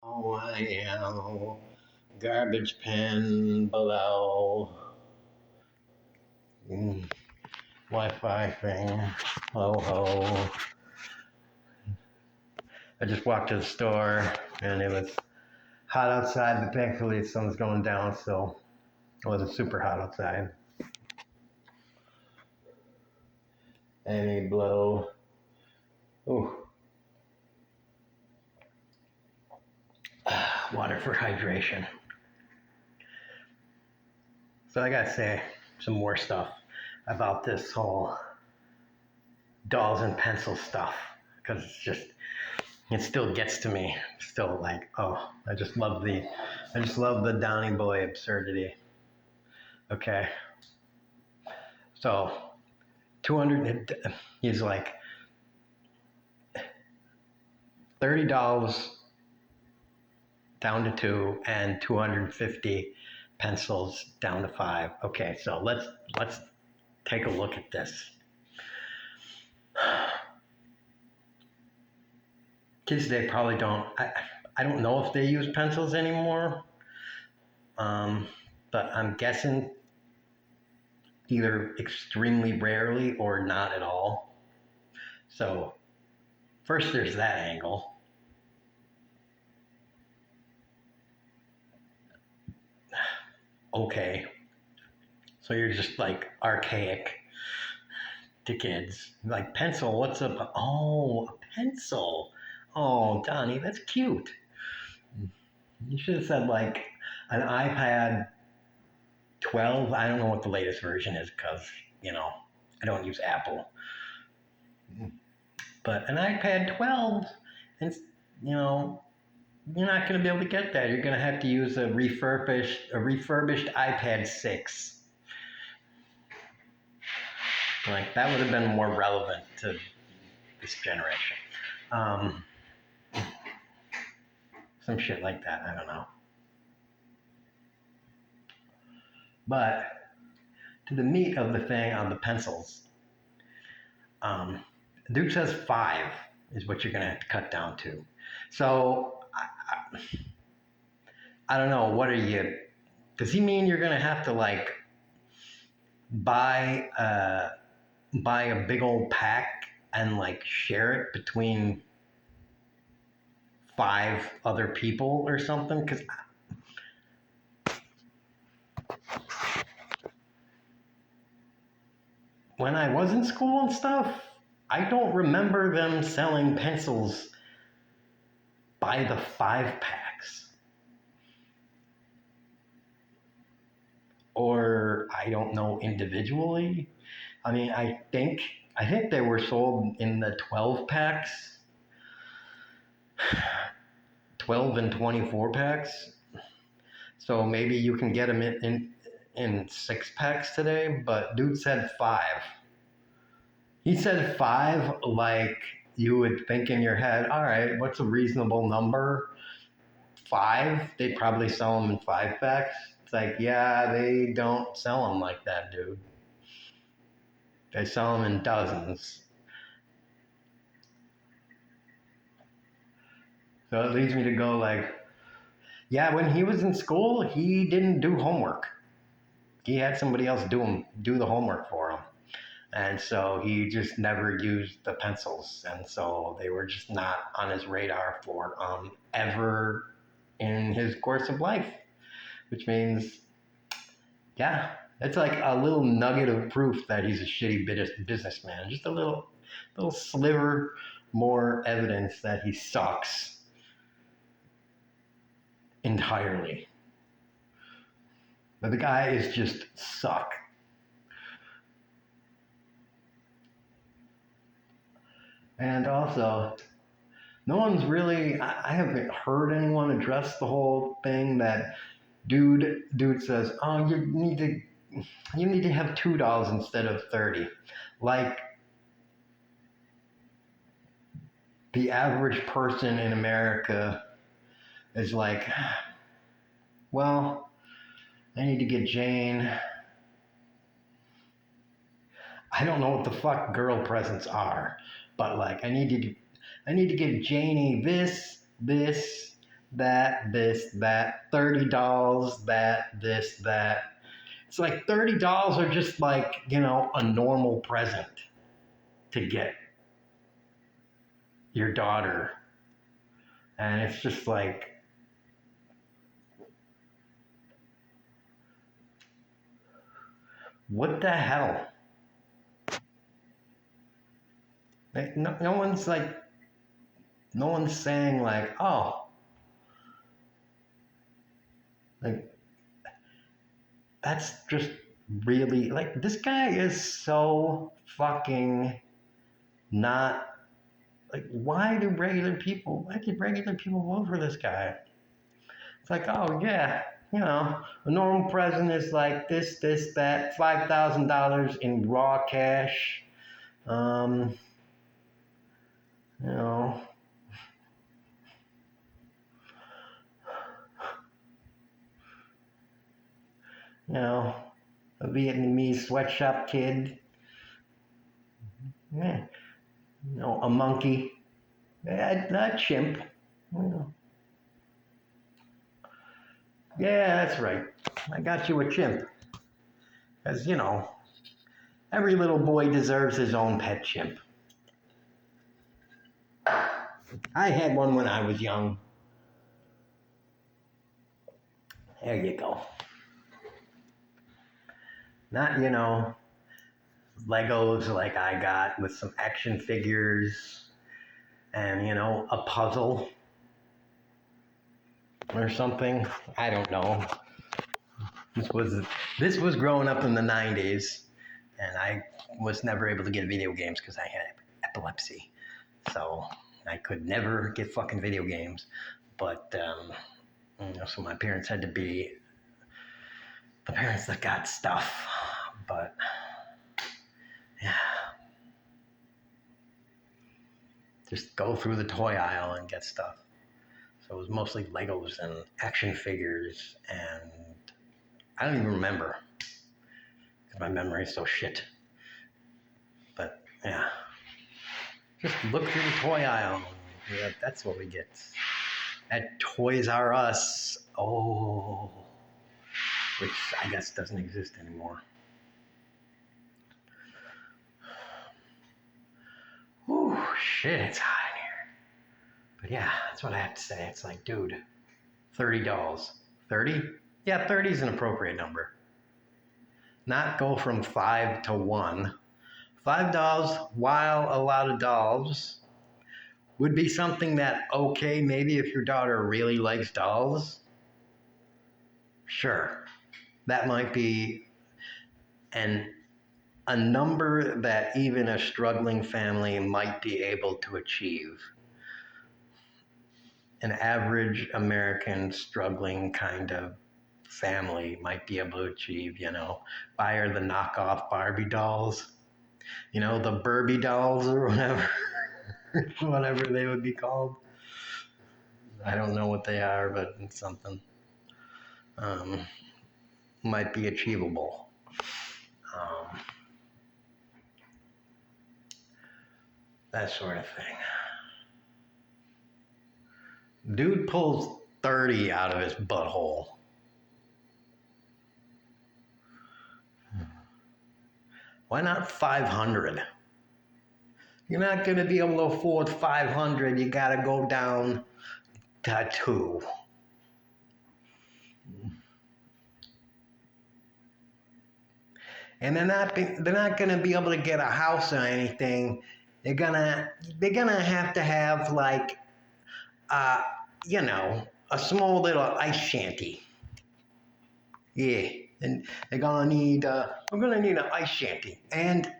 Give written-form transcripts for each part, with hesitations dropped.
Oh, I am. Garbage pan below. Mm, Wi-Fi thing. Ho ho. I just walked to the store and it was hot outside, but thankfully the sun's going down, so it wasn't super hot outside. And a blow. Ooh. Water for hydration. So I gotta say some more stuff about this whole dolls and pencil stuff because it still gets to me. Still like, oh, I just love the Donny Boy absurdity. Okay, so 200. He's like $30 down to two, and 250 pencils down to five. Okay, so let's take a look at this. Kids today probably don't. I don't know if they use pencils anymore, but I'm guessing either extremely rarely or not at all. So first there's that angle. Okay, so you're just like archaic to kids. Like pencil, what's up? Oh, a pencil. Oh, Donnie, that's cute. You should have said like an iPad 12. I don't know what the latest version is because, I don't use Apple. But an iPad 12, and you're not going to be able to get that. You're going to have to use a refurbished iPad 6. Like that would have been more relevant to this generation. Um, some shit like that. I don't know. But to the meat of the thing on the pencils, Duke says five is what you're going to have to cut down to. So I don't know. What are you? Does he mean you're going to have to like buy a big old pack and like share it between five other people or something? Because when I was in school and stuff, I don't remember them selling pencils by the 5 packs. Or I don't know, individually. I mean, I think they were sold in the 12 packs, 12 and 24 packs. So maybe you can get them in 6 packs today, but dude said five. He said five like you would think in your head, all right, what's a reasonable number? Five? They probably sell them in 5 packs. It's like, yeah, they don't sell them like that, dude. They sell them in dozens. So it leads me to go like, yeah, when he was in school, he didn't do homework. He had somebody else do the homework for him. And so he just never used the pencils. And so they were just not on his radar for ever in his course of life. Which means, yeah, it's like a little nugget of proof that he's a shitty businessman. Just a little sliver more evidence that he sucks entirely. But the guy is just suck. And also, no one's really, I haven't heard anyone address the whole thing that dude says, oh, you need to have $2 instead of 30. Like the average person in America is like, well, I need to get Jane. I don't know what the fuck girl presents are, but like I need to give Janie this, that, this, that, $30, that, this, that. It's like $30 are just like, a normal present to get your daughter. And it's just like, what the hell? Like, no one's saying like, oh, like, that's just really, like, this guy is so fucking not, like, why did regular people vote for this guy? It's like, oh yeah, a normal present is like this, that, $5,000 in raw cash. Um, you know, a Vietnamese sweatshop kid. Yeah, a monkey, a chimp. Yeah, that's right. I got you a chimp. Because, every little boy deserves his own pet chimp. I had one when I was young. There you go. Not, Legos like I got with some action figures and, a puzzle or something. I don't know. This was growing up in the 90s, and I was never able to get video games because I had epilepsy. So I could never get fucking video games. But, so my parents had to be the parents that got stuff. But, yeah. Just go through the toy aisle and get stuff. So it was mostly Legos and action figures, and I don't even remember because my memory is so shit. But yeah, just look through the toy aisle. Yeah, that's what we get at Toys R Us. Oh, which I guess doesn't exist anymore. Ooh, shit, it's hot in here. But yeah, that's what I have to say. It's like, dude, $30. 30? Yeah, 30 is an appropriate number. Not go from 5 to 1. $5, while a lot of dolls, would be something that, okay, maybe if your daughter really likes dolls, sure, that might be a number that even a struggling family might be able to achieve. An average American struggling kind of family might be able to achieve, buy her the knockoff Barbie dolls, the Barbie dolls or whatever, whatever they would be called. I don't know what they are, but it's something. Might be achievable. That sort of thing. Dude pulls 30 out of his butthole. Why not 500? You're not going to be able to afford 500. You got to go down to 2. And they're not going to be able to get a house or anything. They're gonna have to have like, a small little ice shanty. Yeah, and they're gonna need. I'm gonna need an ice shanty, and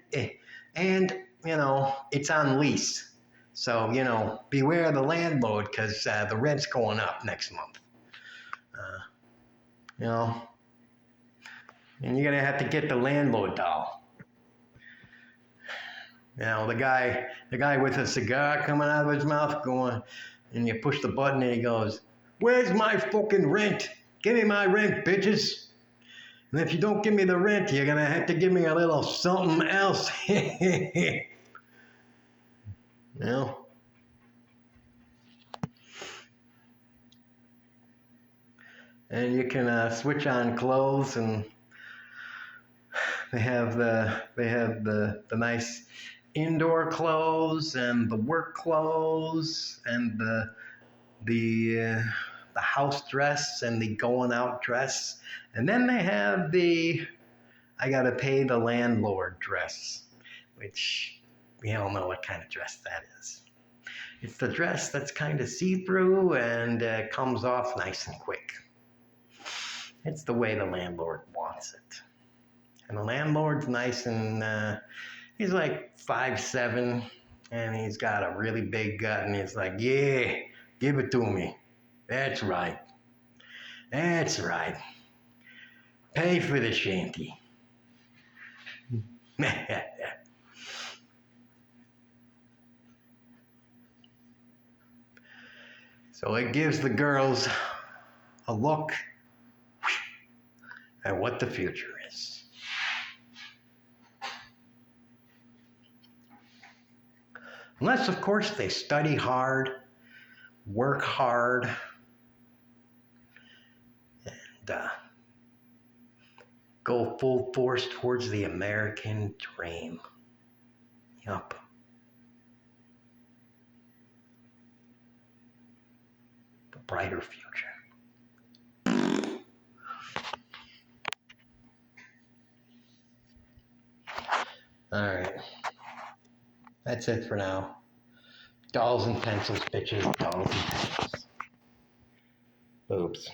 it's on lease. So beware the landlord because the rent's going up next month. And you're gonna have to get the landlord doll. The guy with a cigar coming out of his mouth going, and you push the button and he goes, "Where's my fucking rent? Give me my rent, bitches. And if you don't give me the rent, you're gonna have to give me a little something else." and you can switch on clothes, and they have the nice indoor clothes and the work clothes and the house dress and the going out dress, and then they have the I gotta pay the landlord dress, which we all know what kind of dress that is. It's the dress that's kind of see-through and comes off nice and quick. It's the way the landlord wants it. And the landlord's nice and he's like 5'7", and he's got a really big gut, and he's like, yeah, give it to me. That's right. That's right. Pay for the shanty. So it gives the girls a look at what the future is. Unless, of course, they study hard, work hard, and go full force towards the American dream. Yup. The brighter future. All right. That's it for now. Dolls and pencils, bitches. Dolls and pencils. Boobs.